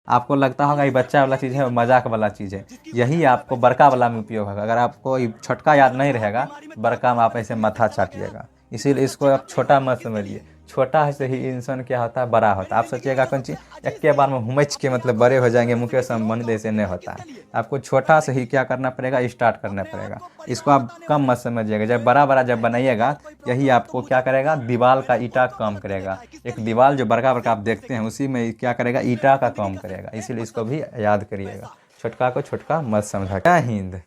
आपको लगता होगा ये बच्चा वाला चीज़ है और मजाक वाला चीज़ है, यही आपको बड़का वाला में उपयोग होगा। अगर आपको ये छोटका याद नहीं रहेगा, बड़का में आप ऐसे माथा चाटिएगा। इसीलिए इसको आप छोटा मत समझिए, छोटा से ही इंसान क्या होता है, बड़ा होता है। आप सोचिएगा कौन चीज़ एक के बार में हुमच के मतलब बड़े हो जाएंगे, मुकेश अंबानी, ऐसे नहीं होता है। आपको छोटा से ही क्या करना पड़ेगा, स्टार्ट करना पड़ेगा। इसको आप कम मत समझिएगा, जब बड़ा बड़ा जब बनाइएगा, यही आपको क्या करेगा, दीवार का ईंटा काम करेगा। एक दीवार जो बड़का बड़का आप देखते हैं, उसी में क्या करेगा, ईंटा का काम करेगा। इसीलिए इसको भी याद करिएगा, छोटका को छोटका मत समझा। जय हिंद।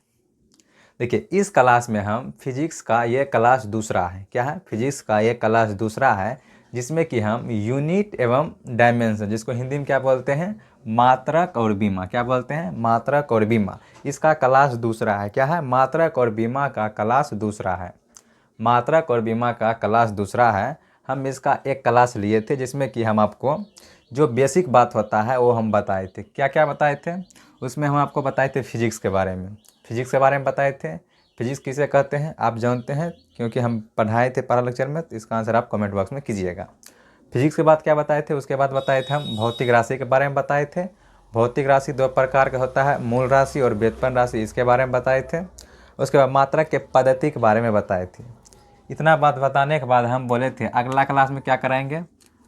देखिए, इस क्लास में हम फिजिक्स का ये क्लास दूसरा है। क्या है, फिजिक्स का ये क्लास दूसरा है, जिसमें कि हम यूनिट एवं डायमेंशन, जिसको हिंदी में क्या बोलते हैं, मात्रक और बीमा। क्या बोलते हैं, मात्रक और बीमा। इसका क्लास दूसरा है। क्या है, मात्रक और बीमा का क्लास दूसरा है। मात्रक और बीमा का क्लास दूसरा है। हम इसका एक क्लास लिए थे, जिसमें कि हम आपको जो बेसिक बात होता है वो हम बताए थे। क्या क्या बताए थे उसमें, हम आपको बताए थे फिजिक्स के बारे में। फिजिक्स के बारे में बताए थे। फिजिक्स किसे कहते हैं आप जानते हैं, क्योंकि हम पढ़ाए थे पहला लेक्चर में। तो इसका आंसर आप कमेंट बॉक्स में कीजिएगा। फिजिक्स के बाद क्या बताए थे, उसके बाद बताए थे हम भौतिक राशि के बारे में बताए थे। भौतिक राशि दो प्रकार का होता है, मूल राशि और व्युत्पन्न राशि, इसके बारे में बताए थे। उसके बाद मात्रक के पद्धति के बारे में बताए थे। इतना बात बताने के बाद हम बोले थे अगला क्लास में क्या कराएंगे,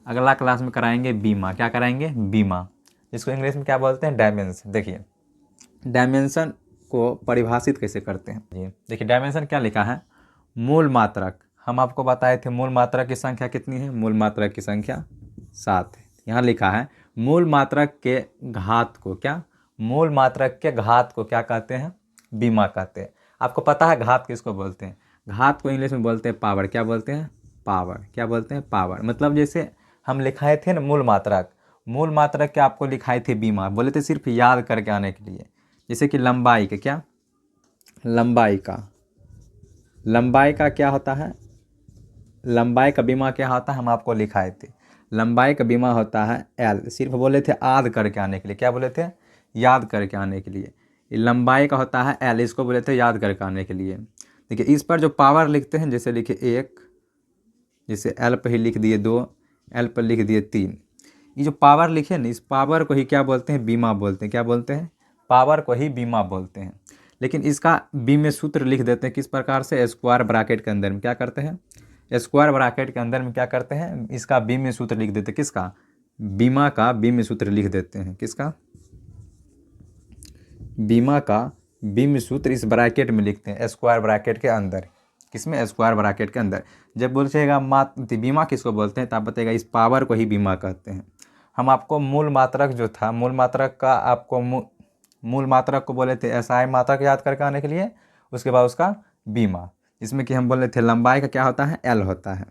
अगला क्लास में कराएंगे बीमा। क्या कराएंगे, बीमा, जिसको इंग्लिश में क्या बोलते हैं, डायमेंशन। देखिए, डायमेंशन को परिभाषित कैसे करते हैं जी। देखिए, डायमेंशन क्या लिखा है, मूल मात्रक। हम आपको बताए थे मूल मात्रक की संख्या कितनी है, मूल मात्रक की संख्या 7 है। यहाँ लिखा है मूल मात्रक के घात को, क्या, मूल मात्रक के घात को क्या कहते हैं, बीमा कहते हैं। आपको पता है घात किसको बोलते हैं, घात को इंग्लिश में बोलते हैं पावर। क्या बोलते हैं, पावर। क्या बोलते हैं, पावर। मतलब जैसे हम लिखाए थे ना मूल मात्रक, मूल मात्रक के आपको लिखाए थे बीमा, बोले थे सिर्फ याद करके आने के लिए। जैसे कि लंबाई के, क्या, लंबाई का क्या होता है, लंबाई का बीमा क्या होता है, हम आपको लिखाए थे। लंबाई का बीमा होता है एल, सिर्फ बोले थे याद करके आने के लिए। क्या बोले थे, याद करके आने के लिए। ये लंबाई का होता है एल, इसको बोले थे याद करके आने के लिए। देखिए, इस पर जो पावर लिखते हैं, जैसे लिखे 1, जैसे एल पर ही लिख दिए 2, एल पर लिख दिए 3। ये जो पावर लिखे ना, इस पावर को ही क्या बोलते हैं, बीमा बोलते हैं। क्या बोलते हैं, पावर को ही बीमा बोलते हैं। लेकिन इसका बीम में सूत्र लिख देते हैं किस प्रकार से, स्क्वायर ब्रैकेट के अंदर में क्या करते हैं, स्क्वायर ब्रैकेट के अंदर में क्या करते हैं, इसका बीम में सूत्र लिख देते हैं। किसका, बीमा का बीम में सूत्र लिख देते हैं। किसका, बीमा का बीम सूत्र इस ब्रैकेट में लिखते हैं, स्क्वायर ब्रैकेट के अंदर। किसमें, स्क्वायर ब्रैकेट के अंदर। जब बोलिएगा बीमा किसको बोलते हैं, तो आप बताइएगा इस पावर को ही बीमा कहते हैं। हम आपको मूल मात्रक जो था, मूल मात्रक का आपको मूल मात्रक को बोले थे एसआई मात्रक याद करके आने के लिए। उसके बाद उसका बीमा, इसमें कि हम बोले थे लंबाई का क्या होता है, एल होता है।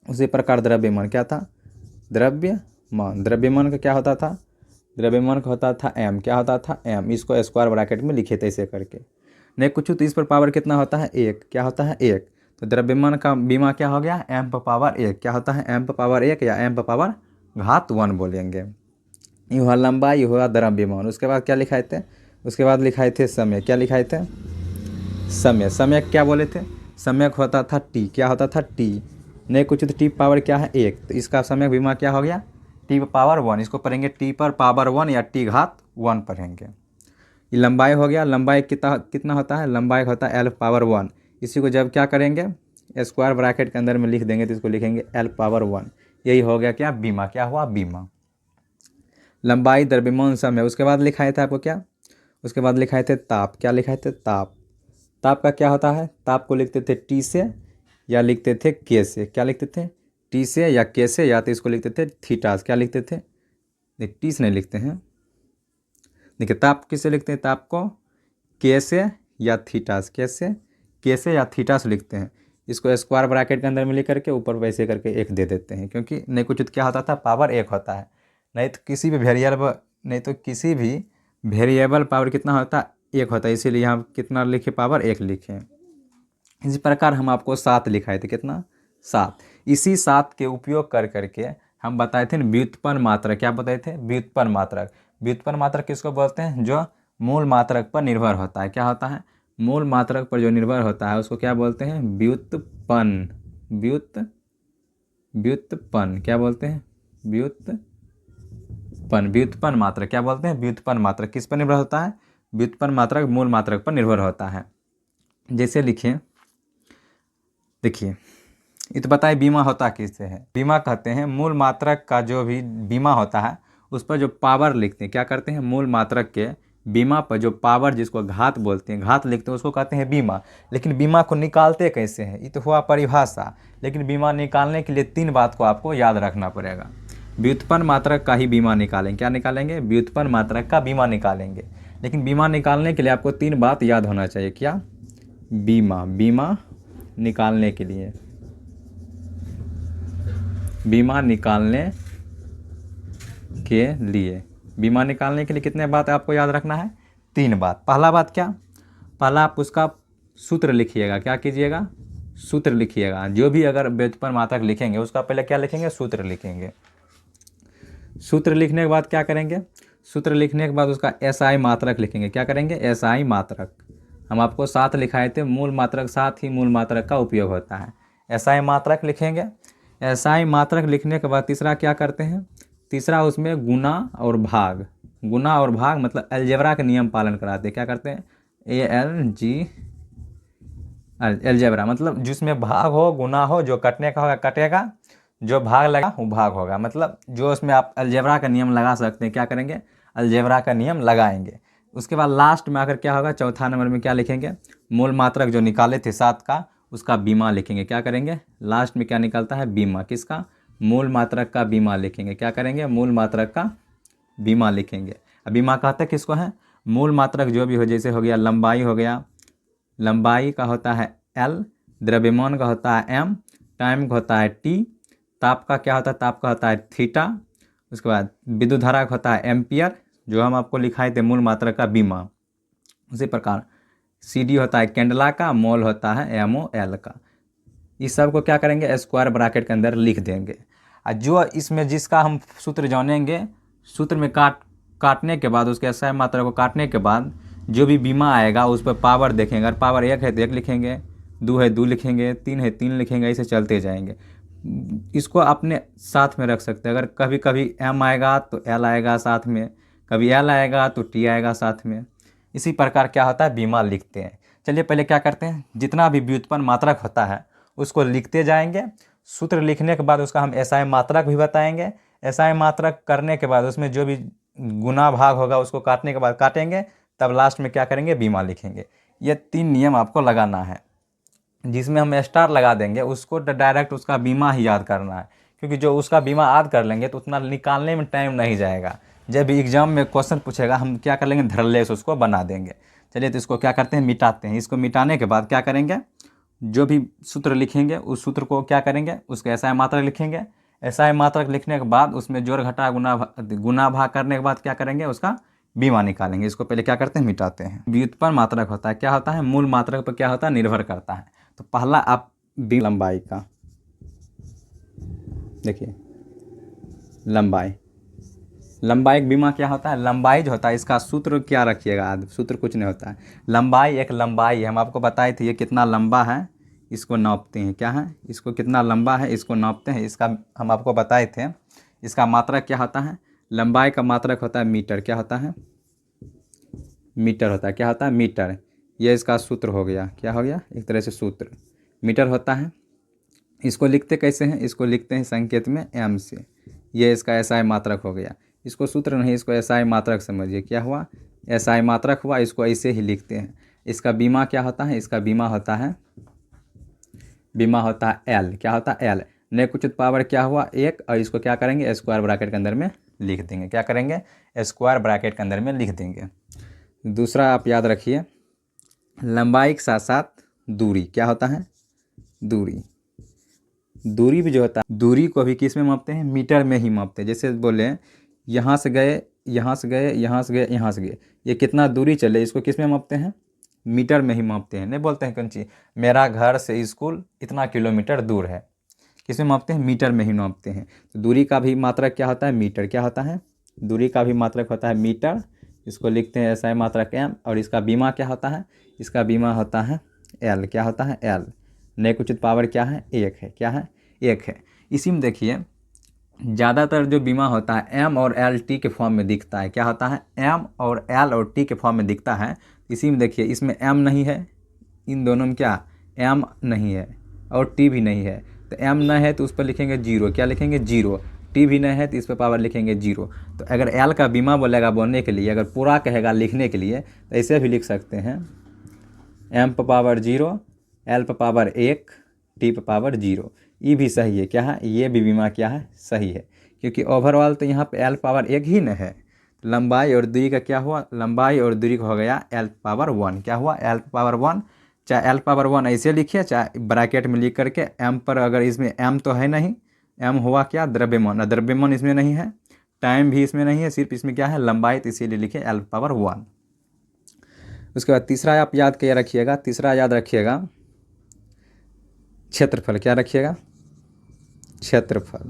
उसी प्रकार द्रव्यमान क्या था, द्रव्यमान। द्रव्यमान का क्या होता था, द्रव्यमान का होता था एम। क्या होता था, एम। इसको स्क्वायर ब्रैकेट में लिखे थे ऐसे करके। नहीं कुछ तो इस पर पावर कितना होता है, 1। क्या होता है, 1। तो द्रव्यमान का बीमा क्या हो गया, एम पर पावर 1। क्या होता है, एम पर पावर 1 या एम पर पावर घात 1 बोलेंगे। ये हुआ लंबाई, ये हुआ द्रव्यमान। उसके बाद क्या लिखाए थे, उसके बाद लिखाए थे समय। क्या लिखाए थे, समय। समय क्या बोले थे, समय होता था टी। क्या होता था, टी। नहीं कुछ तो टी पावर क्या है, 1। तो इसका समय बीमा क्या हो गया, टी पर पावर 1। इसको पढ़ेंगे टी पर पावर 1 या टी घात 1 पढ़ेंगे। ये लंबाई हो गया, लंबाई कितना होता है, लंबाई होता है एल पावर 1। इसी को जब क्या करेंगे, स्क्वायर ब्रैकेट के अंदर में लिख देंगे, तो इसको लिखेंगे एल पावर 1। यही हो गया क्या, बीमा। क्या हुआ, बीमा। लंबाई, द्रव्यमान, समय। उसके बाद लिखाए थे आपको क्या, उसके बाद लिखाए थे ताप। क्या लिखाए थे, ताप। ताप का क्या होता है, ताप को लिखते थे टी से या लिखते थे के से। क्या लिखते थे, टी से या के से, या तो इसको लिखते थे थीटास। क्या लिखते थे, टी से नहीं लिखते हैं। देखिए, ताप किससे लिखते हैं, ताप को के से या थीटास। कैसे, के से या थीटास लिखते हैं। इसको स्क्वायर ब्रैकेट के अंदर में लिख करके ऊपर वैसे करके 1 दे देते हैं, क्योंकि नहीं कुछ क्या होता था, पावर 1 होता है। नहीं तो किसी भी वेरिएबल पावर कितना होता है, 1 होता है। इसीलिए यहाँ कितना लिखे, पावर 1 लिखे। इसी प्रकार हम आपको 7 लिखाए थे। कितना, 7। इसी 7 के उपयोग कर करके हम बताए थे व्युत्पन्न मात्रक। क्या बताए थे, व्युत्पन्न मात्रक। व्युत्पन्न मात्रक किसको बोलते हैं, जो मूल मात्रक पर निर्भर होता है। क्या होता है, मूल मात्रक पर जो निर्भर होता है उसको क्या बोलते हैं, व्युत्पन्न। व्युत्पन्न क्या बोलते हैं, व्युत्पन्न, व्युत्पन्न मात्रक क्या बोलते हैं, व्युत्पन्न मात्रक किस पर निर्भर होता है, व्युत्पन्न मात्रक मूल मात्रक पर निर्भर होता है। जैसे लिखिए, देखिए ये तो बताइए बीमा होता किससे है। बीमा कहते हैं मूल मात्रक का जो भी बीमा होता है उस पर जो पावर लिखते हैं, क्या करते हैं, मूल मात्रक के बीमा पर जो पावर, जिसको घात बोलते हैं, घात लिखते हैं उसको कहते हैं बीमा। लेकिन बीमा को निकालते कैसे हैं, ये तो हुआ परिभाषा। लेकिन बीमा निकालने के लिए 3 बात को आपको याद रखना पड़ेगा। व्युत्पन्न मात्रक का ही बीमा निकालेंगे, क्या निकालेंगे, व्युत्पन्न मात्रक का बीमा निकालेंगे। लेकिन बीमा निकालने के लिए आपको 3 बात याद होना चाहिए, क्या, बीमा, बीमा निकालने के लिए, बीमा निकालने के लिए, बीमा निकालने के लिए कितने बात आपको याद रखना है, 3 बात। पहला बात क्या, पहला आप उसका सूत्र लिखिएगा, क्या कीजिएगा, सूत्र लिखिएगा। जो भी अगर व्युत्पन्न मात्रक लिखेंगे उसका पहले क्या लिखेंगे, सूत्र लिखेंगे। सूत्र लिखने के बाद क्या करेंगे, सूत्र लिखने के बाद उसका एसआई मात्रक लिखेंगे, क्या करेंगे, एसआई मात्रक। हम आपको साथ लिखाए थे, मूल मात्रक साथ ही मूल मात्रक का उपयोग होता है। एसआई मात्रक लिखेंगे। एसआई मात्रक लिखने के बाद तीसरा क्या करते हैं, तीसरा उसमें गुना और भाग, गुना और भाग मतलब अलजेब्रा के नियम पालन कराते हैं, क्या करते हैं, अलजेब्रा मतलब जिसमें भाग हो, गुना हो, जो कटने का होगा कटेगा, जो भाग लगा वो भाग होगा। मतलब जो उसमें आप अलजेब्रा का नियम लगा सकते हैं, क्या करेंगे, अलजेब्रा का नियम लगाएंगे। उसके बाद लास्ट में आकर क्या होगा, चौथा नंबर में क्या लिखेंगे, मूल मात्रक जो निकाले थे 7 का, उसका बीमा लिखेंगे, क्या करेंगे, लास्ट में क्या निकलता है, बीमा, किसका, मूल मात्रक का बीमा लिखेंगे, क्या करेंगे, मूल मात्रक का बीमा लिखेंगे। अब बीमा कहते हैं किसको है, मूल मात्रक जो भी हो, जैसे हो गया लंबाई, हो गया लंबाई का होता है L, द्रव्यमान का होता है M, टाइम का होता है T, ताप का क्या होता है, ताप का होता है थीटा। उसके बाद विद्युत धारा का होता है एम्पियर, जो हम आपको लिखाए थे मूल मात्रक का बीमा। उसी प्रकार CD होता है कैंडला का, मोल होता है MOL का। इस सब को क्या करेंगे, स्क्वायर ब्रैकेट के अंदर लिख देंगे। और जो इसमें जिसका हम सूत्र जानेंगे, सूत्र में काटने के बाद, उसके एसआई मात्रा को काटने के बाद जो भी बीमा आएगा उस पर पावर देखेंगे। अगर पावर 1 है तो 1 लिखेंगे, 2 है 2 लिखेंगे, 3 है 3 लिखेंगे, ऐसे चलते जाएंगे। इसको अपने साथ में रख सकते हैं। अगर कभी कभी M आएगा तो L आएगा साथ में, कभी L आएगा तो T आएगा साथ में। इसी प्रकार क्या होता है, बीमा लिखते हैं। चलिए पहले क्या करते हैं, जितना भी व्युत्पन्न मात्रक होता है उसको लिखते जाएंगे। सूत्र लिखने के बाद उसका हम एसआई मात्रक भी बताएंगे। एसआई मात्रक करने के बाद उसमें जो भी गुना भाग होगा उसको काटने के बाद काटेंगे, तब लास्ट में क्या करेंगे, बीमा लिखेंगे। ये 3 नियम आपको लगाना है। जिसमें हम स्टार लगा देंगे उसको डायरेक्ट उसका बीमा ही याद करना है, क्योंकि जो उसका बीमा याद कर लेंगे तो उतना निकालने में टाइम नहीं जाएगा। जब एग्जाम में क्वेश्चन पूछेगा हम क्या कर लेंगे, धरल्ले से उसको बना देंगे। चलिए तो इसको क्या करते हैं, मिटाते हैं। इसको मिटाने के बाद क्या करेंगे, जो भी सूत्र लिखेंगे उस सूत्र को क्या करेंगे, उसके एसआई मात्रक लिखेंगे। एसआई मात्रक लिखने के बाद उसमें जोड़ घटा गुना भाग करने के बाद क्या करेंगे, उसका बीमा निकालेंगे। इसको पहले क्या करते हैं, मिटाते हैं। व्युत्पन्न मात्रक होता है, क्या होता है, मूल मात्रक पर क्या होता है, निर्भर करता है। तो पहला आप लंबाई का देखिए, लंबाई का बीमा क्या होता है, लंबाई जो होता है इसका सूत्र क्या रखिएगा, सूत्र कुछ नहीं होता है। लंबाई एक लंबाई है, हम आपको बताए थे ये कितना लंबा है इसको नापते हैं, क्या है, इसको कितना लंबा है इसको नापते हैं। इसका हम आपको बताए थे, इसका मात्रक क्या होता है, लंबाई का मात्रक होता है मीटर, क्या होता है, मीटर होता है, क्या होता है, मीटर। ये इसका सूत्र हो गया, क्या हो गया, एक तरह से सूत्र मीटर होता है। इसको लिखते कैसे हैं, इसको लिखते हैं संकेत में M से। ये इसका एसआई मात्रक हो गया। इसको सूत्र नहीं, इसको एसआई मात्रक समझिए, क्या हुआ, एसआई मात्रक हुआ। इसको ऐसे ही लिखते हैं। इसका बीमा क्या होता है, इसका बीमा होता है L, क्या होता है, L। नेकुचित पावर क्या हुआ, 1, और इसको क्या करेंगे, स्क्वायर ब्रैकेट के अंदर में लिख देंगे, क्या करेंगे, स्क्वायर ब्रैकेट के अंदर में लिख देंगे। दूसरा आप याद रखिए, लंबाई के साथ साथ दूरी क्या होता है, दूरी भी जो होता है, दूरी को भी किस में मापते हैं, मीटर में ही मापते हैं। जैसे बोले यहाँ से गए, यहाँ से गए, यहाँ से गए, यहाँ से गए, ये कितना दूरी चले, इसको किस में मापते हैं, मीटर में ही मापते हैं। नहीं बोलते हैं कौन चीज़, मेरा घर से स्कूल इतना किलोमीटर दूर है, किस में मापते हैं, मीटर में ही मापते हैं। तो दूरी का भी मात्रक क्या होता है, मीटर, क्या होता है, दूरी का भी मात्रक होता है मीटर। इसको लिखते हैं एसआई मात्रक M। और इसका बीमा क्या होता है, इसका बीमा होता है L, क्या होता है, L। नेकुचित पावर क्या है, 1 है, क्या है, 1 है। इसी में देखिए ज़्यादातर जो बीमा होता है एम और एल टी के फॉर्म में दिखता है। क्या होता है? एम और एल और टी के फॉर्म में दिखता है। इसी में देखिए, इसमें एम नहीं है, इन दोनों में क्या एम नहीं है और टी भी नहीं है। तो एम न है तो उस पर लिखेंगे जीरो। क्या लिखेंगे? जीरो। टी भी नहीं है तो इस पर पावर लिखेंगे जीरो। तो अगर एल का बीमा बोलेगा बोलने के लिए, अगर पूरा कहेगा लिखने के लिए, तो ऐसे भी लिख सकते हैं, एम पर पावर जीरो, एल पर पावर एक, टी पर पावर जीरो। ये भी सही है। क्या है? ये भी बीमा क्या है? सही है, क्योंकि ओवरऑल तो यहाँ पे एल पावर एक ही न है। लंबाई और दूरी का क्या हुआ? लंबाई और दूरी का हो गया एल पावर वन। क्या हुआ? L power one. चाहे एल पावर वन ऐसे लिखिए, चाहे ब्रैकेट में लिख करके एम पर, अगर इसमें एम तो है नहीं, एम हुआ क्या? द्रव्यमान। द्रव्यमान इसमें नहीं है, टाइम भी इसमें नहीं है, सिर्फ इसमें क्या है? लंबाई। तो इसीलिए लिखे एल पावर वन। उसके बाद तीसरा आप याद किया रखिएगा, तीसरा याद रखिएगा क्षेत्रफल। क्या रखिएगा? क्षेत्रफल।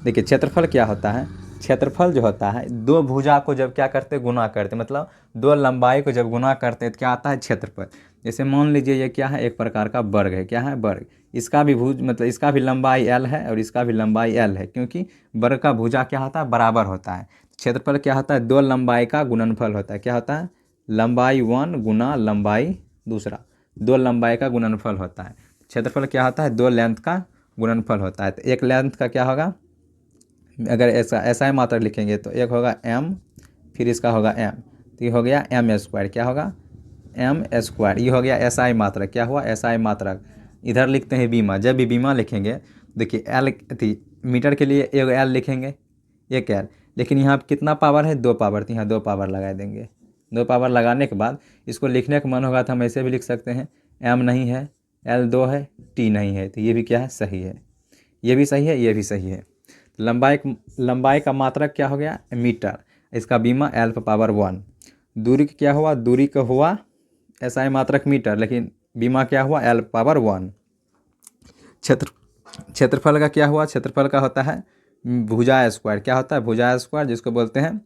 देखिए क्षेत्रफल क्या होता है? क्षेत्रफल जो होता है, दो भुजा को जब क्या करते, गुना करते, मतलब दो लंबाई को जब गुना करते हैं तो क्या आता है? क्षेत्रफल। जैसे मान लीजिए ये क्या है? एक प्रकार का वर्ग है। क्या है? वर्ग। इसका भी भुज मतलब इसका भी लंबाई एल है और इसका भी लंबाई एल है, क्योंकि वर्ग का भुजा क्या होता है? बराबर होता है। क्षेत्रफल क्या होता है? दो लंबाई का गुणनफल होता है। क्या होता है? लंबाई वन गुना लंबाई दूसरा, दो लंबाई का गुणनफल होता है। क्षेत्रफल क्या होता है? दो लेंथ का गुणनफल होता है। तो एक लेंथ का क्या होगा? अगर ऐसा ही मात्रक लिखेंगे तो एक होगा m, फिर इसका होगा m, तो ये हो गया m स्क्वायर। क्या होगा? m square. ये हो गया SI मात्रक। क्या हुआ? SI मात्रक। इधर लिखते हैं बीमा। जब भी बीमा लिखेंगे, देखिए एल थी मीटर के लिए एक एल लिखेंगे, एक एल, लेकिन यहाँ पे कितना पावर है? दो पावर। तो यहाँ दो पावर लगा देंगे। दो पावर लगाने के बाद इसको लिखने का मन होगा तो हम ऐसे भी लिख सकते हैं, m नहीं है, l दो है, t नहीं है। तो ये भी क्या है? सही है। ये भी सही है, ये भी सही है। लंबाई का मात्रक क्या हो गया? मीटर। इसका बीमा एल पर पावर वन। दूरी का क्या हुआ? दूरी का हुआ SI मात्रक मीटर, लेकिन बीमा क्या हुआ? L power one. क्षेत्रफल का क्या हुआ? क्षेत्रफल का होता है भुजा स्क्वायर। क्या होता है? भुजा स्क्वायर, जिसको बोलते हैं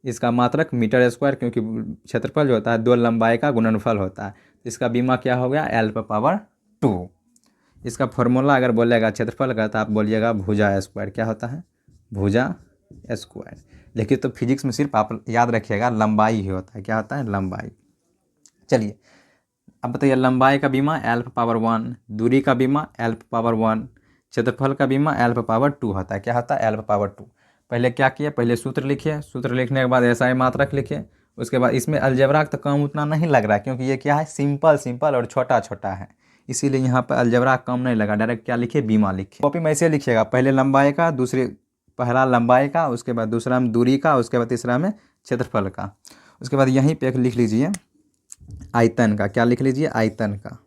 इसका मात्रक मीटर स्क्वायर, क्योंकि क्षेत्रफल जो होता है दो लंबाई का गुणनफल होता है। इसका बीमा क्या हो गया? एल पर पावर टू। इसका फॉर्मूला अगर बोलेगा क्षेत्रफल का तो आप बोलिएगा भुजा स्क्वायर। क्या होता है? भुजा स्क्वायर। लेकिन तो फिजिक्स में सिर्फ आप याद रखिएगा लंबाई ही होता है। क्या होता है? लंबाई। चलिए अब बताइए, लंबाई का बीमा एल पर पावर वन, दूरी का बीमा एल पर पावर वन, क्षेत्रफल का बीमा एल पर पावर टू होता है। क्या होता है? एल पर पावर टू। पहले क्या किए? पहले सूत्र लिखिए, सूत्र लिखने के बाद SI मात्रक लिखिए। उसके बाद इसमें अलजेब्रा तो काम उतना नहीं लग रहा है, क्योंकि ये क्या है? सिंपल और छोटा छोटा है, इसीलिए यहाँ पर अलजेब्रा कम नहीं लगा। डायरेक्ट क्या लिखिए? बीमा लिखिए। कॉपी में ऐसे लिखिएगा, पहले लंबाई का, पहला लंबाई का, उसके बाद दूसरा में दूरी का, उसके बाद तीसरा में क्षेत्रफल का। उसके बाद यहीं पे एक लिख लीजिए आयतन का। क्या लिख लीजिए? आयतन का।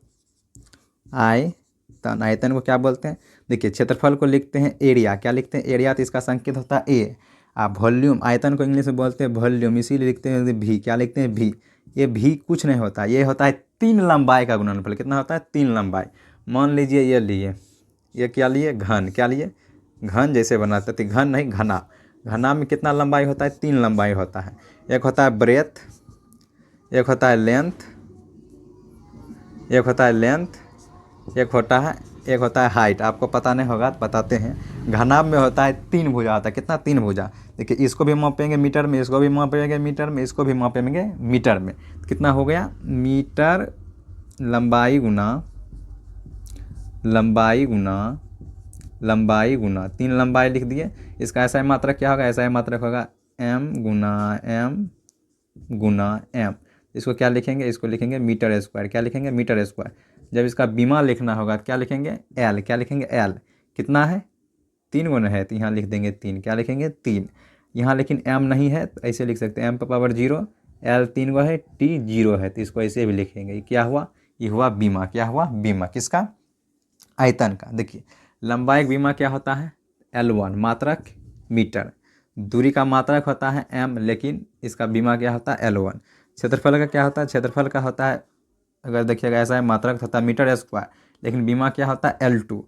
आयतन। आयतन को क्या बोलते हैं? देखिए क्षेत्रफल को लिखते हैं एरिया। क्या लिखते हैं? एरिया। तो इसका संकेत होता है ए। आप वॉल्यूम, आयतन को इंग्लिश में बोलते हैं वॉल्यूम, इसीलिए लिखते हैं भी। क्या लिखते हैं? भी। ये भी कुछ नहीं होता, ये होता है तीन लंबाई का गुणनफल। कितना होता है? तीन लंबाई। मान लीजिए ये लिए, ये क्या लिए? घन। क्या लिए? घन जैसे बनाते थे, घन नहीं घना। घना में कितना लंबाई होता है? तीन लंबाई होता है। एक होता है ब्रेथ, एक होता है लेंथ, एक होता है लेंथ, एक होता है हाइट। आपको पता नहीं होगा तो बताते हैं। घनाभ में होता है तीन भुजा होता है। कितना? तीन भुजा। देखिए इसको भी मापेंगे मीटर में, इसको भी मापेंगे मीटर में, इसको भी मापेंगे मीटर में। कितना हो गया? मीटर लंबाई गुना लंबाई गुना लंबाई गुना तीन लंबाई लिख दिए। इसका SI मात्रक क्या होगा? SI मात्रक होगा m गुना m। इसको क्या लिखेंगे? इसको लिखेंगे मीटर स्क्वायर। क्या लिखेंगे? Metre square. जब इसका बीमा लिखना होगा तो क्या लिखेंगे? एल। क्या लिखेंगे? एल। कितना है? तीन गुना है, तो यहाँ लिख देंगे तीन। क्या लिखेंगे? तीन। यहाँ लेकिन m नहीं है तो ऐसे लिख सकते हैं m पर पावर जीरो, एल तीन गो है, t जीरो है, तो इसको ऐसे भी लिखेंगे। ये क्या हुआ? ये हुआ बीमा। क्या हुआ? बीमा। किसका? आयतन का। देखिए लंबाई बीमा क्या होता है? L1 मात्रक मीटर। दूरी का मात्रक होता है m, लेकिन इसका बीमा क्या होता है? L1। क्षेत्रफल का क्या होता है? क्षेत्रफल का होता है, अगर देखिएगा ऐसा है, मात्रक होता है मीटर स्क्वायर, लेकिन बीमा क्या होता है? L2।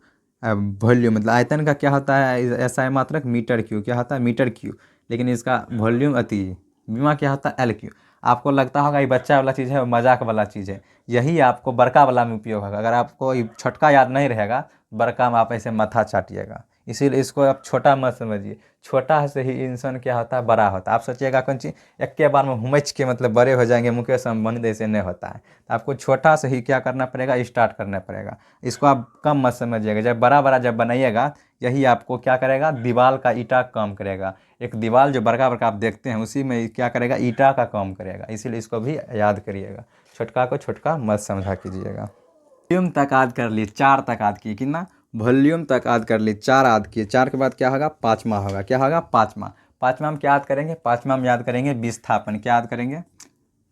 वॉल्यूम मतलब आयतन का क्या होता है? ऐसा है मात्रक मीटर क्यू। क्या होता है? मीटर क्यू, लेकिन इसका वॉल्यूम बीमा क्या होता है? L Q. आपको लगता होगा ये बच्चा वाला चीज़ है, मजाक वाला चीज़ है, यही आपको बड़का वाला में उपयोग होगा। अगर आपको छोटका याद नहीं रहेगा, बड़का में आप ऐसे माथा चाटिएगा। इसीलिए इसको आप छोटा मत समझिए। छोटा से ही इंसान क्या होता है, बड़ा होता है। आप सोचिएगा कौन चीज़ एक के बार में हुमच के मतलब बड़े हो जाएंगे, मुकेश अंबानी ऐसे नहीं होता है। तो आपको छोटा से ही क्या करना पड़ेगा, स्टार्ट करना पड़ेगा। इसको आप कम मत समझिएगा। जब बड़ा बड़ा जब बनाइएगा, यही आपको क्या करेगा, दीवार का ईंटा काम करेगा। एक दीवार जो बड़का बड़का आप देखते हैं, उसी में क्या करेगा, ईंटा का काम करेगा। इसीलिए इसको भी याद करिएगा, छोटका को छोटका मत समझा कीजिएगा। वॉल्यूम तक याद कर लिए, 4 तक याद किए, कितना, वॉल्यूम तक याद कर लिए, 4 याद किए। 4 के बाद क्या होगा, पाँचवा होगा। क्या होगा, पाँचवा। पाँचवा हम क्या याद करेंगे, पाँचवा हम याद करेंगे विस्थापन। क्या याद करेंगे,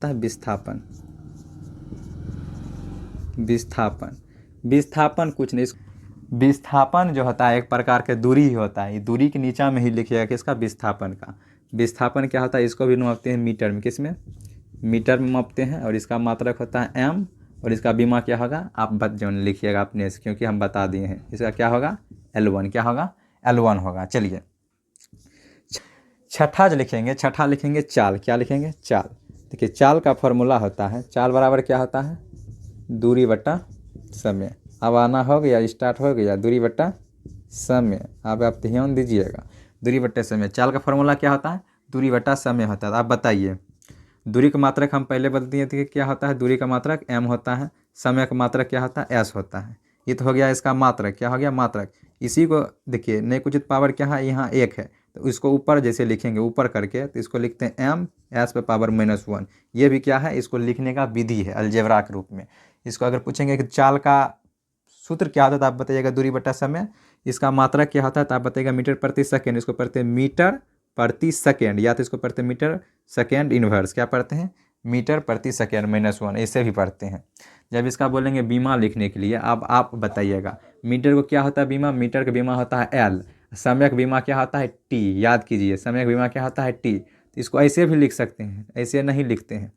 विस्थापन। विस्थापन, विस्थापन कुछ नहीं, विस्थापन जो होता है एक प्रकार के दूरी ही होता है। ये दूरी के नीचा में ही लिखिएगा किसका, विस्थापन का। विस्थापन क्या होता है, इसको भी मापते हैं मीटर में। किस में, मीटर में मापते हैं। और इसका मात्रक होता है एम। और इसका बीमा क्या होगा, आप जो लिखिएगा अपने से, क्योंकि हम बता दिए हैं। इसका क्या होगा, L1। क्या होगा, L1 होगा। चलिए छठा जो लिखेंगे, छठा लिखेंगे चाल। क्या लिखेंगे, चाल। देखिए चाल का फॉर्मूला होता है, चाल बराबर क्या होता है, दूरी बटा समय। अब आना हो गया, स्टार्ट हो गया, दूरी बटा समय। अब आप ध्यान दीजिएगा, दूरी बटे समय। चाल का फॉर्मूला क्या होता है, दूरी बटा समय होता है। आप बताइए, दूरी का मात्रक हम पहले बता दिए थे, क्या होता है, दूरी का मात्रक m होता है, समय का मात्रक क्या होता है, s होता है। ये तो हो गया इसका मात्रक। क्या हो गया, मात्रक। इसी को देखिए, नए कुछ पावर क्या है, यहाँ 1 है, तो इसको ऊपर जैसे लिखेंगे, ऊपर करके, तो इसको लिखते हैं m s पे पावर -1। ये भी क्या है, इसको लिखने का विधि है अलजेब्रा के रूप में। इसको अगर पूछेंगे कि चाल का सूत्र क्या होता है, तो आप बताइएगा दूरी बटा समय। इसका मात्रक क्या होता है, तो आप बताइएगा मीटर प्रति सेकेंड। इसको पढ़ते हैं मीटर प्रति सेकेंड, या तो इसको पढ़ते हैं मीटर सेकेंड इनवर्स। क्या पढ़ते हैं, मीटर प्रति सेकेंड -1, ऐसे भी पढ़ते हैं। जब इसका बोलेंगे बीमा लिखने के लिए, अब आप बताइएगा मीटर को क्या होता है बीमा, मीटर का बीमा होता है L। समय का बीमा क्या होता है, T। याद कीजिए, समय का बीमा क्या होता है, T। तो इसको ऐसे भी लिख सकते हैं, ऐसे नहीं लिखते हैं।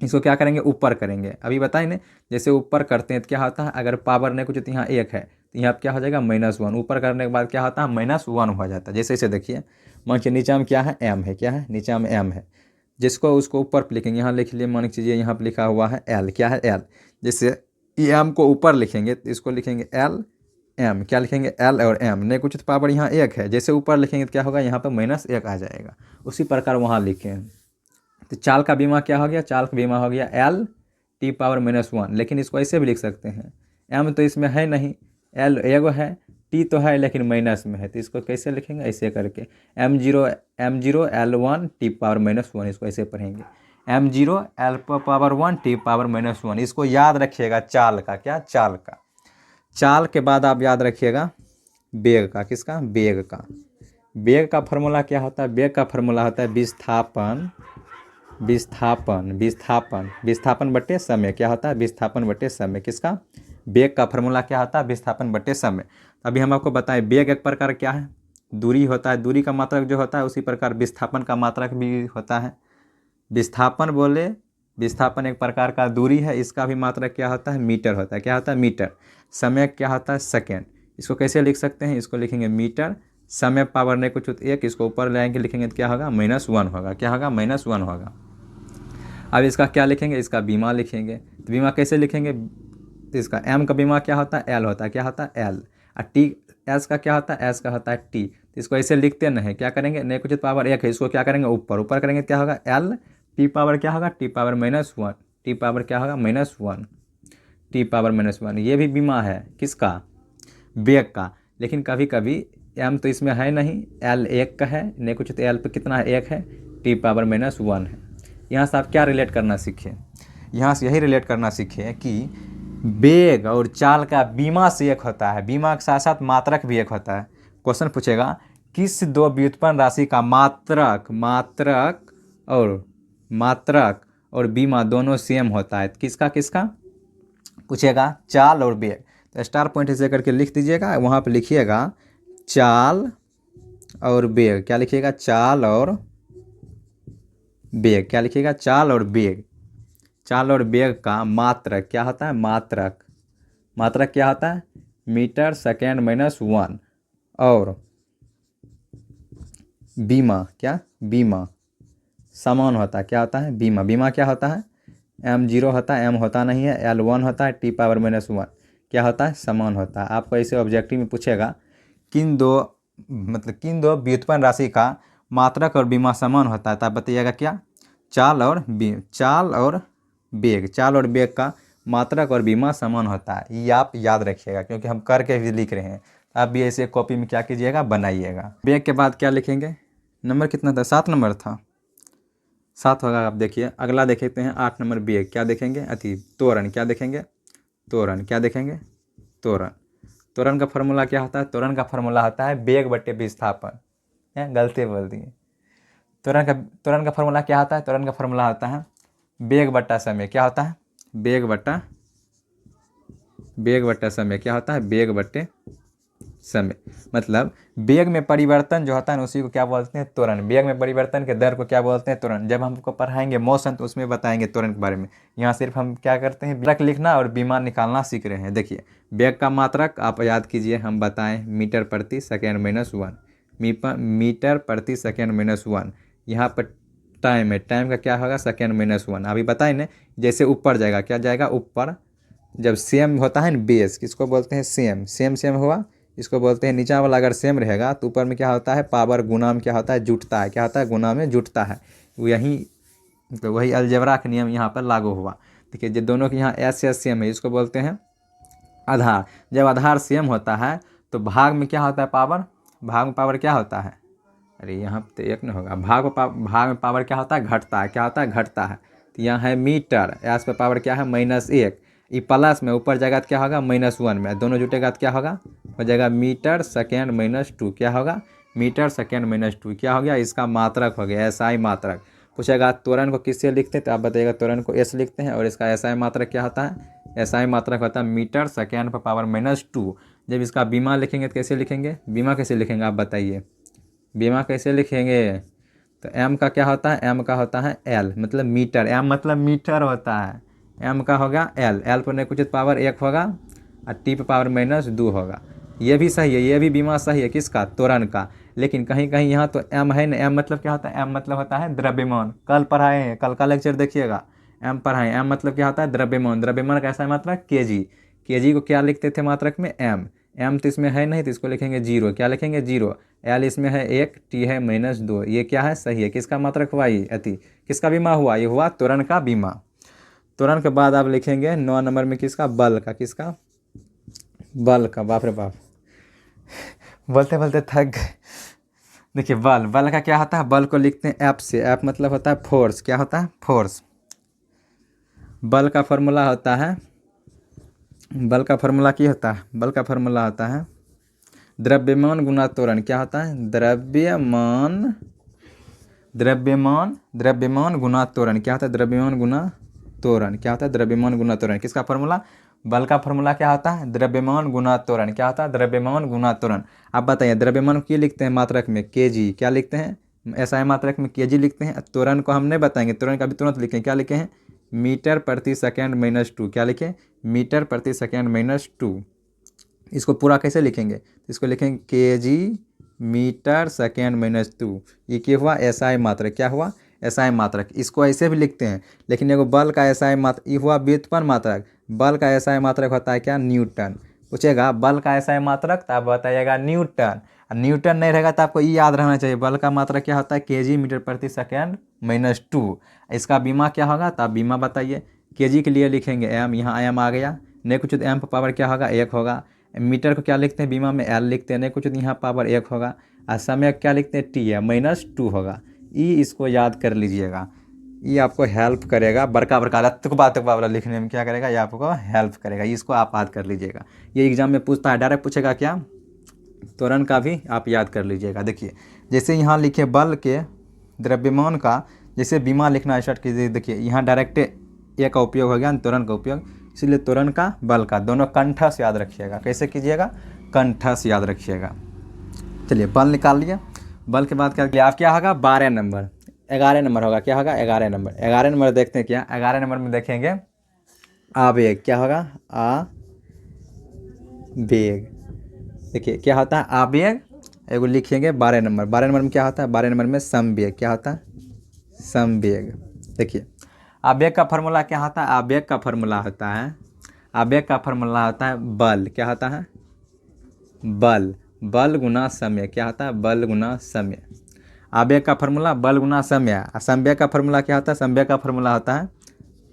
इसको क्या करेंगे, ऊपर करेंगे। अभी बताए ना, जैसे ऊपर करते हैं तो क्या होता है, अगर पावर नहीं कुछ तो यहाँ 1 है, तो यहाँ क्या हो जाएगा, -1। ऊपर करने के बाद क्या होता है, -1 हो जाता है। जैसे इसे देखिए, मान के नीचा में क्या है, m है। क्या है, नीचा में m है, जिसको उसको ऊपर पर लिखेंगे। यहाँ लिख लिए, मान लीजिए यहाँ पर लिखा हुआ है L। क्या है, L। जैसे m को ऊपर लिखेंगे तो इसको लिखेंगे L m। क्या लिखेंगे, L और m। नहीं कुछ तो पावर यहाँ 1 है, जैसे ऊपर लिखेंगे तो क्या होगा, यहाँ पर -1 आ जाएगा। उसी प्रकार वहाँ लिखें। तो चाल का बीमा क्या हो गया, चाल का बीमा हो गया L T पावर -1। लेकिन इसको ऐसे भी लिख सकते हैं, M तो इसमें है नहीं, L एगो है, T तो है लेकिन माइनस में है, तो इसको कैसे लिखेंगे, ऐसे करके M0 L1 T पावर -1। इसको ऐसे पढ़ेंगे, M0 L power 1 T power -1। इसको याद रखिएगा चाल का। क्या, चाल का। चाल के बाद आप याद रखिएगा वेग का। किसका, वेग का। वेग का फॉर्मूला क्या होता है, वेग का फॉर्मूला होता है विस्थापन, विस्थापन, विस्थापन, विस्थापन बटे समय। क्या होता है, विस्थापन बटे समय। किसका, वेग का फॉर्मूला क्या होता है, विस्थापन बटे समय। अभी हम आपको बताएं, वेग एक प्रकार क्या है, दूरी होता है। दूरी का मात्रक जो होता है, उसी प्रकार विस्थापन का मात्रक भी होता है। विस्थापन बोले, विस्थापन एक प्रकार का दूरी है, इसका भी मात्रक क्या होता है, मीटर होता है। क्या होता है, मीटर। समय क्या होता है, सेकेंड। इसको कैसे लिख सकते हैं, इसको लिखेंगे मीटर, समय पावर नहीं कुछ 1, इसको ऊपर लाएंगे, लिखेंगे तो क्या होगा, -1 होगा। क्या होगा, -1 होगा। अब इसका क्या लिखेंगे, इसका बीमा लिखेंगे। तो बीमा कैसे लिखेंगे, तो इसका M का बीमा क्या होता है, L होता है। क्या होता है, L। और T S का क्या होता है, S का होता है T। तो इसको ऐसे लिखते नहीं, क्या करेंगे, नहीं कुछ पावर 1 है, इसको क्या करेंगे, ऊपर। ऊपर करेंगे क्या होगा, L T पावर क्या होगा, T पावर -1। T पावर क्या होगा, -1। T power -1। ये भी बीमा है किसका, वेग का। लेकिन कभी कभी M तो इसमें है नहीं, L 1 का है, नहीं कुछ तो L पे कितना है, 1 है, T पावर -1 है। यहाँ से आप क्या रिलेट करना सीखें, यहाँ से यही रिलेट करना सीखें कि वेग और चाल का बीमा से एक होता है, बीमा के साथ साथ मात्रक भी एक होता है। क्वेश्चन पूछेगा, किस दो व्युत्पन्न राशि का मात्रक और बीमा दोनों सेम होता है, किसका किसका पूछेगा, चाल और वेग। तो स्टार पॉइंट ऐसे करके लिख दीजिएगा, वहाँ पे लिखिएगा चाल और वेग। क्या लिखिएगा, चाल और वेग। क्या लिखिएगा, चाल और वेग। चाल और वेग का मात्रक क्या होता है, मात्रक। मात्रक क्या होता है, मीटर सेकेंड -1। और बीमा, क्या, बीमा समान होता है। क्या होता है, बीमा। बीमा क्या होता है, M0 होता है, M होता नहीं है, L1 होता है, T पावर -1 क्या होता है, समान होता है। आपको ऐसे ऑब्जेक्टिव में पूछेगा किन दो व्युत्पन्न राशि का मात्रक और बीमा समान होता है, तो आप बताइएगा क्या? चाल और वेग का मात्रक और बीमा समान होता है। ये आप याद रखिएगा क्योंकि हम करके भी लिख रहे हैं। आप भी ऐसे कॉपी में क्या कीजिएगा, बनाइएगा। वेग के बाद क्या लिखेंगे? नंबर कितना था? 7 नंबर था, 7 होगा। आप देखिए अगला देखते हैं 8 नंबर वेग। क्या देखेंगे? त्वरण। क्या देखेंगे? त्वरण का फॉर्मूला क्या होता है? त्वरण का फॉर्मूला होता है वेग बटे विस्थापन। गलती बोल दिए। त्वरण का फॉर्मूला क्या होता है? त्वरण का फॉर्मूला होता है वेग बट्टा समय। क्या होता है? वेग बट्टा समय। क्या होता है? वेग बट्टे समय। मतलब वेग में परिवर्तन जो होता है ना, उसी को क्या बोलते हैं? त्वरण। वेग में परिवर्तन के दर को क्या बोलते हैं? त्वरण। जब हमको पढ़ाएंगे मोशन तो उसमें बताएंगे त्वरण के बारे में। यहाँ सिर्फ हम क्या करते हैं, मात्रक लिखना और बीमा निकालना सीख रहे हैं। देखिए वेग का मात्रक आप याद कीजिए, हम बताएं मीटर प्रति सेकेंड माइनस 1। मीटर प्रति सेकेंड माइनस 1। यहाँ पर टाइम है, टाइम का क्या होगा? Second minus 1। अभी बताएं ना, जैसे ऊपर जाएगा, क्या जाएगा? ऊपर। जब सेम होता है ना बेस, किसको बोलते हैं? सेम हुआ, इसको बोलते हैं। नीचा वाला अगर सेम रहेगा तो ऊपर में क्या होता है? पावर गुना में क्या होता है? जुटता है। क्या होता है? गुना में जुटता है। यही मतलब वही अलजेब्रा का नियम यहाँ पर लागू हुआ। देखिए जो दोनों के यहाँ एस सेम है, इसको बोलते हैं आधार। जब आधार सेम होता है तो भाग में क्या होता है? पावर। भाग में पावर क्या होता है? अरे यहाँ तो एक नहीं होगा। भाग में पावर क्या होता है? घटता है। क्या होता है? घटता है। तो यहाँ है मीटर, एस पे पावर क्या है? -1। ये प्लस में ऊपर जाएगा तो क्या होगा? -1 में। दोनों जुटेगा तो क्या होगा? हो जाएगा मीटर सेकेंड माइनस 2। क्या होगा? मीटर सेकेंड माइनस 2 क्या हो गया? इसका मात्रक हो गया, एसआई मात्रक। पूछेगा त्वरण को किससे लिखते हैं, तो आप बताइएगा त्वरण को एस लिखते हैं। और इसका एसआई मात्रक क्या होता है? एसआई मात्रक होता है मीटर सेकेंड पर पावर -2। जब इसका बीमा लिखेंगे तो कैसे लिखेंगे? बीमा कैसे लिखेंगे आप बताइए? बीमा कैसे लिखेंगे? तो एम का क्या होता है? एम का होता है एल, मतलब मीटर। एम मतलब मीटर होता है। एम का होगा एल। एल पर कुछ पावर 1 होगा और टी पर पावर -2 होगा। ये भी सही है, ये भी बीमा सही है। किसका? त्वरण का। लेकिन कहीं कहीं यहाँ तो एम है ना। एम मतलब क्या होता है? एम मतलब होता है द्रव्यमान। कल पढ़ाए हैं, कल का लेक्चर देखिएगा, एम पढ़ाए। एम मतलब क्या होता है? द्रव्यमान। द्रव्यमान का ऐसा मात्रक केजी। केजी को क्या लिखते थे मात्रक में? एम। एम तो इसमें है नहीं तो इसको लिखेंगे 0। क्या लिखेंगे? 0। एल इसमें है 1, टी है -2। ये क्या है? सही है। किसका मात्रक हुआ? ये किसका बीमा हुआ? ये हुआ त्वरण का बीमा। त्वरण के बाद आप लिखेंगे 9 नंबर में किसका? बल का। किसका? बल का। बाप रे बाप, बोलते बोलते थक गए। देखिए बल का क्या होता है? बल को लिखते हैं एफ से। एफ मतलब होता है फोर्स। क्या होता है? फोर्स। बल का फॉर्मूला होता है, बल का फॉर्मूला क्या होता है? बल का फॉर्मूला होता है द्रव्यमान गुना त्वरण। क्या होता है? द्रव्यमान गुना त्वरण। क्या होता है? द्रव्यमान गुना त्वरण। क्या होता है? द्रव्यमान गुना त्वरण। किसका फॉर्मूला? बल का फॉर्मूला क्या होता है? द्रव्यमान गुना त्वरण। क्या होता है? द्रव्यमान गुना त्वरण। आप बताइए द्रव्यमान को क्या लिखते हैं मात्रक में? केजी। क्या लिखते हैं? एसआई मात्रक में केजी लिखते हैं। त्वरण को हम नहीं बताएंगे, त्वरण का भी तुरंत लिखें। क्या लिखे हैं? मीटर प्रति सेकेंड -2। क्या लिखें? मीटर प्रति सेकेंड -2। इसको पूरा कैसे लिखेंगे? इसको लिखेंगे केजी मीटर सेकेंड -2। ये क्या हुआ? एसआई मात्रक। क्या हुआ? एसआई मात्रक। इसको ऐसे भी लिखते हैं, लेकिन एगो बल का एसआई मात्रक, ये हुआ व्युत्पन्न मात्रक। बल का एसआई मात्रक होता है क्या? न्यूटन। पूछेगा बल का एसआई मात्रक तो आप बताइएगा न्यूटन। न्यूटन नहीं रहेगा तो आपको ये याद रहना चाहिए, बल का मात्रक क्या होता है? केजी मीटर प्रति सेकेंड -2। इसका बीमा क्या होगा? तो आप बीमा बताइए। केजी के लिए लिखेंगे एम। यहाँ एम आ गया, नहीं कुछ तो एम पर पावर क्या होगा? 1 होगा। मीटर को क्या लिखते हैं बीमा में? एल लिखते हैं, नहीं कुछ तो यहाँ पावर 1 होगा। और समय क्या लिखते हैं? टी है, -2 होगा। ये इसको याद कर लीजिएगा, ये आपको हेल्प करेगा। बड़का तुकबा वाला लिखने में क्या करेगा? ये आपको हेल्प करेगा। इसको आप याद कर लीजिएगा, ये एग्जाम में पूछता है, डायरेक्ट पूछेगा क्या? त्वरण का भी आप याद कर लीजिएगा। देखिए जैसे यहाँ लिखे बल के द्रव्यमान का, जैसे बीमा लिखना स्टार्ट कीजिए। देखिए यहाँ डायरेक्ट ए का उपयोग हो गया, त्वरण का उपयोग। इसलिए त्वरण का बल का दोनों कंठा से याद रखिएगा। कैसे कीजिएगा? कंठा से याद रखिएगा। चलिए बल निकाल लिया। बल के बाद क्या किया? आप क्या होगा? 12 नंबर, 11 नंबर होगा। क्या होगा? 11 नंबर। 11 नंबर देखते हैं क्या? 11 नंबर में देखेंगे आवेग। क्या होगा? आवेग। देखिए क्या होता है? आवेग। एगो लिखेंगे 12 नंबर। 12 नंबर में क्या होता है? 12 नंबर में समवेग। क्या होता है? समवेग। देखिए आवेग का फॉर्मूला क्या होता है? आवेग का फॉर्मूला होता है, आवेग का फॉर्मूला होता है बल। क्या होता है? बल। बल गुना समय, क्या होता है, बल गुना समय। आवेग का फार्मूला बल गुना समय, और संवेग का फार्मूला क्या होता है, संवेग का फार्मूला होता है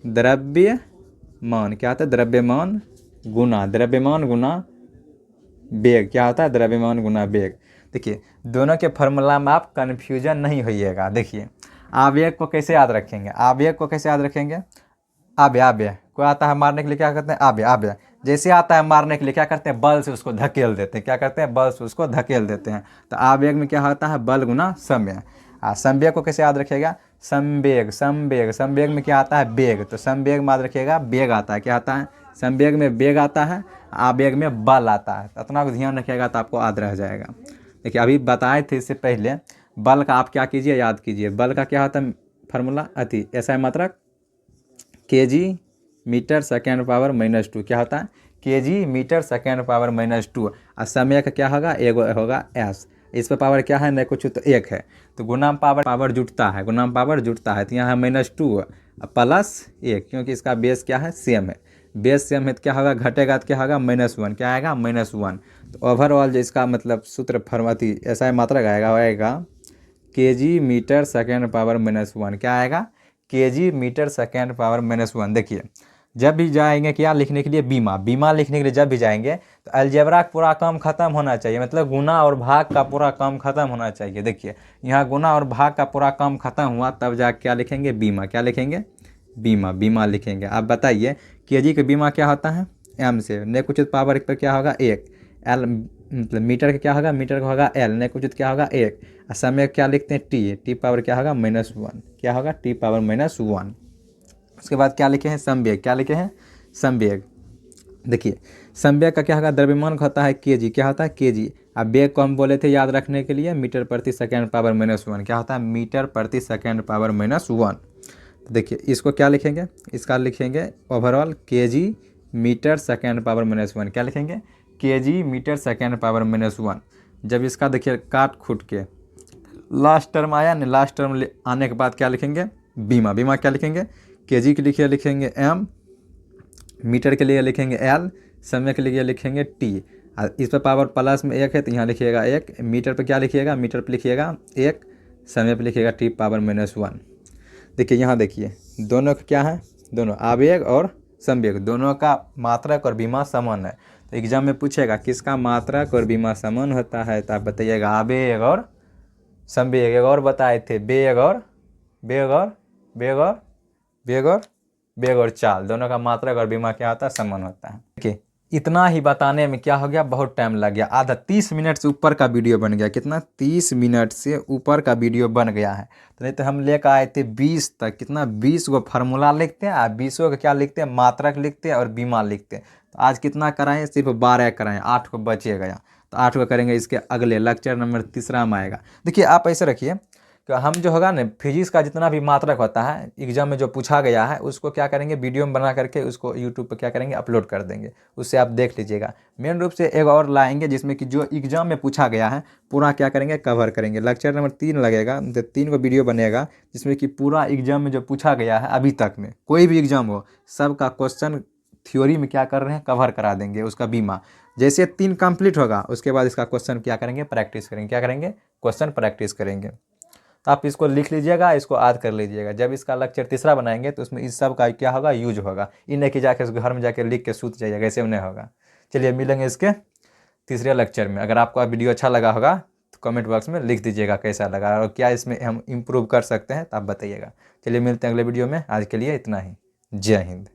द्रव्यमान, क्या होता है, द्रव्यमान गुना वेग, क्या होता है, द्रव्यमान गुना वेग। देखिए दोनों के फार्मूला में आप कन्फ्यूजन नहीं होइएगा। देखिए आवेग को कैसे याद रखेंगे, आवेग को कैसे याद रखेंगे, आव्य कोई आता है मारने के लिए, क्या करते हैं, आव्य जैसे आता है मारने के लिए क्या करते हैं, बल से उसको धकेल देते हैं, क्या करते हैं, बल से उसको धकेल देते हैं। तो आवेग में क्या होता है, बल गुना समय। संवेग को कैसे याद रखिएगा, संवेग में क्या आता है, वेग, तो संवेग में याद रखिएगा वेग आता है, क्या आता है, संवेग में वेग आता है, आवेग में बल आता है। तो इतना ध्यान रखिएगा तो आपको याद रह जाएगा। देखिए अभी बताए थे इससे पहले, बल का आप क्या कीजिए, याद कीजिए, बल का क्या होता है फार्मूला, SI मात्रक kg मीटर सेकेंड पावर -2, क्या होता है, kg मीटर सेकेंड पावर -2। और समय का क्या होगा, एगो होगा s, इस पर पावर क्या है, नहीं कुछ तो 1 है, तो गुना पावर जुटता है, गुना पावर जुटता है, तो यहाँ है -2 +1, क्योंकि इसका बेस क्या है, सेम है, बेस सेम है तो क्या होगा, घटेगा तो क्या होगा, -1, क्या आएगा, -1। तो ओवरऑल जो इसका मतलब सूत्र फॉर्मूला ऐसा मात्रक आएगा kg मीटर सेकेंड पावर -1, क्या आएगा, kg मीटर सेकेंड पावर -1। देखिए जब भी जाएंगे क्या लिखने के लिए, बीमा लिखने के लिए जब भी जाएंगे तो अलजेब्रा का पूरा काम खत्म होना चाहिए, मतलब गुना और भाग का पूरा काम खत्म होना चाहिए। देखिए यहाँ गुना और भाग का पूरा काम खत्म हुआ तब जा क्या लिखेंगे, बीमा, क्या लिखेंगे, बीमा लिखेंगे। आप बताइए kg का बीमा क्या होता है, m से, ने कुछ पावर पर क्या होगा 1, l मतलब मीटर का क्या होगा, मीटर का होगा l, ने कुछ क्या होगा 1, और समय क्या लिखते हैं t पावर क्या होगा -1, क्या होगा, t पावर -1। उसके बाद क्या लिखे हैं, संवेग, क्या लिखे हैं, संवेग। देखिए संवेग का क्या होगा, द्रव्यमान का होता है kg, क्या होता है, kg। अब वेग को हम बोले थे याद रखने के लिए मीटर प्रति सेकेंड पावर -1, क्या होता है, मीटर प्रति सेकेंड पावर -1। तो देखिए इसको क्या लिखेंगे, इसका लिखेंगे overall kg metre second power -1, क्या लिखेंगे, kg मीटर सेकेंड पावर -1। जब इसका देखिए काट खूट के लास्ट टर्म आया ना, लास्ट टर्म आने के बाद क्या लिखेंगे, बीमा क्या लिखेंगे, kg के लिए लिखेंगे m, मीटर के लिए लिखेंगे l, समय के लिए लिखेंगे t। इस पर पावर प्लस में 1 है तो यहाँ लिखिएगा 1, मीटर पर क्या लिखिएगा, मीटर पर लिखिएगा 1, समय पर लिखिएगा t पावर -1। देखिए यहाँ देखिए दोनों का क्या है, दोनों आवेग और संवेग दोनों का मात्रक और बीमा समान है। तो एग्जाम में पूछेगा किसका मात्रक और बीमा समान होता है, तो आप बताइएगा आवेग और संवेग। एक और बताए थे वेग और चाल, दोनों का मात्रक और बीमा क्या होता है, समान होता है। देखिए इतना ही बताने में क्या हो गया, बहुत टाइम लग गया, आधा 30 मिनट से ऊपर का वीडियो बन गया, कितना 30 मिनट से ऊपर का वीडियो बन गया है। तो नहीं तो हम लेकर आए थे 20 तक, कितना 20 को फार्मूला लिखते हैं और 20 का क्या लिखते हैं, मात्रक लिखते हैं और बीमा लिखते हैं। तो आज कितना कराएं, सिर्फ 12 कराएं, 8 को बचे गया, तो 8 को करेंगे इसके अगले लेक्चर नंबर 3 में आएगा। देखिए आप ऐसे रखिए कि हम जो होगा ना फिजिक्स का जितना भी मात्रक होता है एग्जाम में जो पूछा गया है उसको क्या करेंगे, वीडियो में बना करके उसको यूट्यूब पर क्या करेंगे, अपलोड कर देंगे, उससे आप देख लीजिएगा। मेन रूप से एक और लाएंगे जिसमें कि जो एग्जाम में पूछा गया है पूरा क्या करेंगे, कवर करेंगे। लेक्चर नंबर 3 लगेगा, तो 3 को वीडियो बनेगा जिसमें कि पूरा एग्जाम में जो पूछा गया है अभी तक में कोई भी एग्जाम हो सबका क्वेश्चन थ्योरी में क्या कर रहे हैं, कवर करा देंगे उसका बीमा। जैसे 3 कंप्लीट होगा उसके बाद इसका क्वेश्चन क्या करेंगे, प्रैक्टिस करेंगे, क्या करेंगे, क्वेश्चन प्रैक्टिस करेंगे। तो आप इसको लिख लीजिएगा, इसको याद कर लीजिएगा। जब इसका लेक्चर 3 बनाएंगे तो उसमें इस सब का क्या होगा, यूज होगा। ये नहीं कि जाके घर में जाके लिख के सूत जाइएगा, ऐसे में नहीं होगा। चलिए मिलेंगे इसके 3रे लेक्चर में। अगर आपको वीडियो अच्छा लगा होगा तो कमेंट बॉक्स में लिख दीजिएगा कैसा लगा और क्या इसमें हम इम्प्रूव कर सकते हैं, तो आप बताइएगा। चलिए मिलते हैं अगले वीडियो में, आज के लिए इतना ही। जय हिंद।